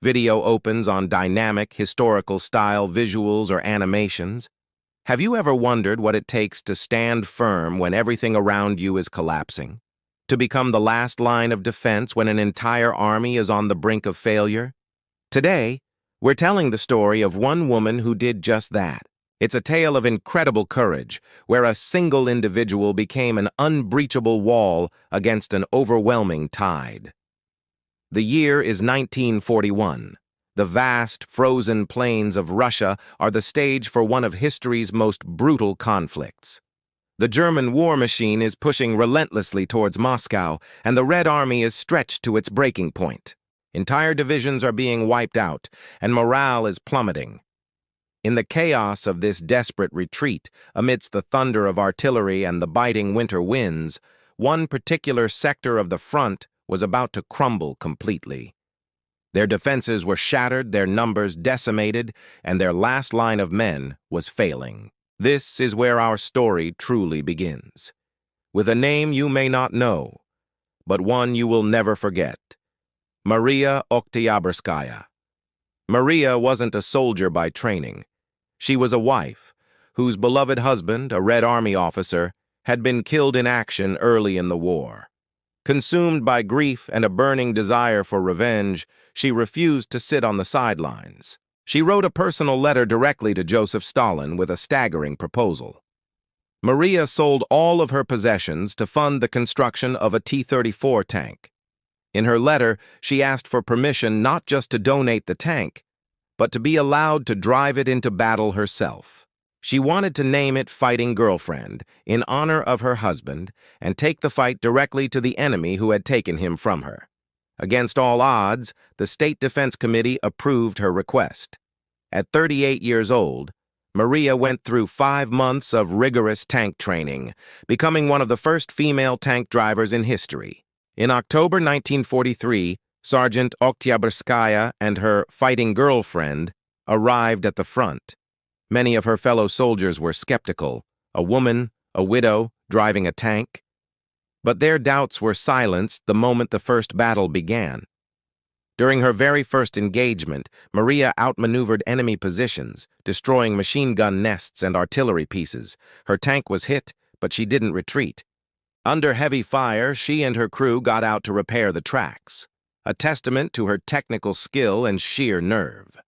Video opens on dynamic, historical-style visuals or animations. Have you ever wondered what it takes to stand firm when everything around you is collapsing? To become the last line of defense when an entire army is on the brink of failure? Today, we're telling the story of one woman who did just that. It's a tale of incredible courage, where a single individual became an unbreachable wall against an overwhelming tide. The year is 1941. The vast, frozen plains of Russia are the stage for one of history's most brutal conflicts. The German war machine is pushing relentlessly towards Moscow, and the Red Army is stretched to its breaking point. Entire divisions are being wiped out, and morale is plummeting. In the chaos of this desperate retreat, amidst the thunder of artillery and the biting winter winds, one particular sector of the front was about to crumble completely. Their defenses were shattered, their numbers decimated, and their last line of men was failing. This is where our story truly begins. With a name you may not know, but one you will never forget. Maria Oktyabrskaya. Maria wasn't a soldier by training. She was a wife, whose beloved husband, a Red Army officer, had been killed in action early in the war. Consumed by grief and a burning desire for revenge, she refused to sit on the sidelines. She wrote a personal letter directly to Joseph Stalin with a staggering proposal. Maria sold all of her possessions to fund the construction of a T-34 tank. In her letter, she asked for permission not just to donate the tank, but to be allowed to drive it into battle herself. She wanted to name it Fighting Girlfriend in honor of her husband and take the fight directly to the enemy who had taken him from her. Against all odds, the State Defense Committee approved her request. At 38 years old, Maria went through 5 months of rigorous tank training, becoming one of the first female tank drivers in history. In October 1943, Sergeant Oktyabrskaya and her fighting girlfriend arrived at the front. Many of her fellow soldiers were skeptical. A woman, a widow, driving a tank. But their doubts were silenced the moment the first battle began. During her very first engagement, Maria outmaneuvered enemy positions, destroying machine gun nests and artillery pieces. Her tank was hit, but she didn't retreat. Under heavy fire, she and her crew got out to repair the tracks, a testament to her technical skill and sheer nerve.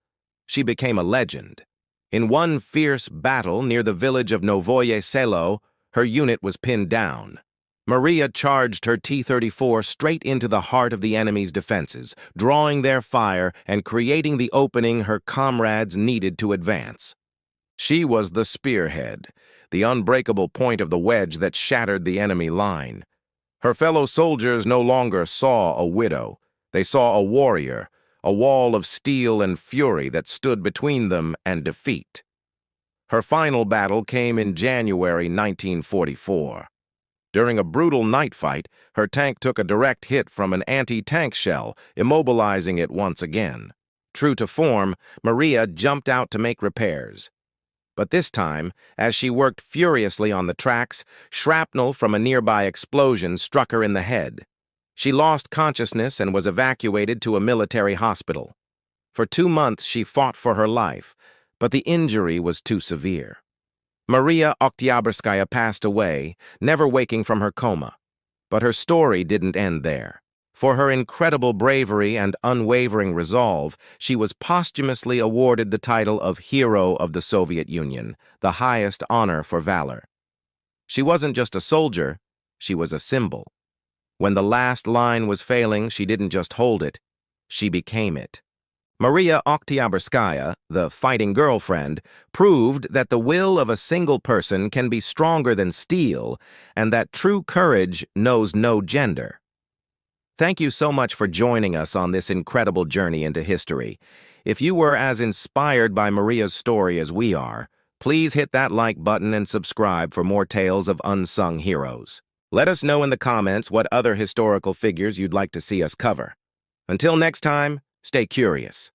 She became a legend. In one fierce battle near the village of Novoye Selo, her unit was pinned down. Maria charged her T-34 straight into the heart of the enemy's defenses, drawing their fire and creating the opening her comrades needed to advance. She was the spearhead, the unbreakable point of the wedge that shattered the enemy line. Her fellow soldiers no longer saw a widow. They saw a warrior, a wall of steel and fury that stood between them and defeat. Her final battle came in January 1944. During a brutal night fight, her tank took a direct hit from an anti-tank shell, immobilizing it once again. True to form, Maria jumped out to make repairs. But this time, as she worked furiously on the tracks, shrapnel from a nearby explosion struck her in the head. She lost consciousness and was evacuated to a military hospital. For 2 months she fought for her life, but the injury was too severe. Maria Oktyabrskaya passed away, never waking from her coma. But her story didn't end there. For her incredible bravery and unwavering resolve, she was posthumously awarded the title of Hero of the Soviet Union, the highest honor for valor. She wasn't just a soldier, she was a symbol. When the last line was failing, she didn't just hold it, she became it. Maria Oktyabrskaya, the fighting girlfriend, proved that the will of a single person can be stronger than steel and that true courage knows no gender. Thank you so much for joining us on this incredible journey into history. If you were as inspired by Maria's story as we are, please hit that like button and subscribe for more tales of unsung heroes. Let us know in the comments what other historical figures you'd like to see us cover. Until next time, stay curious.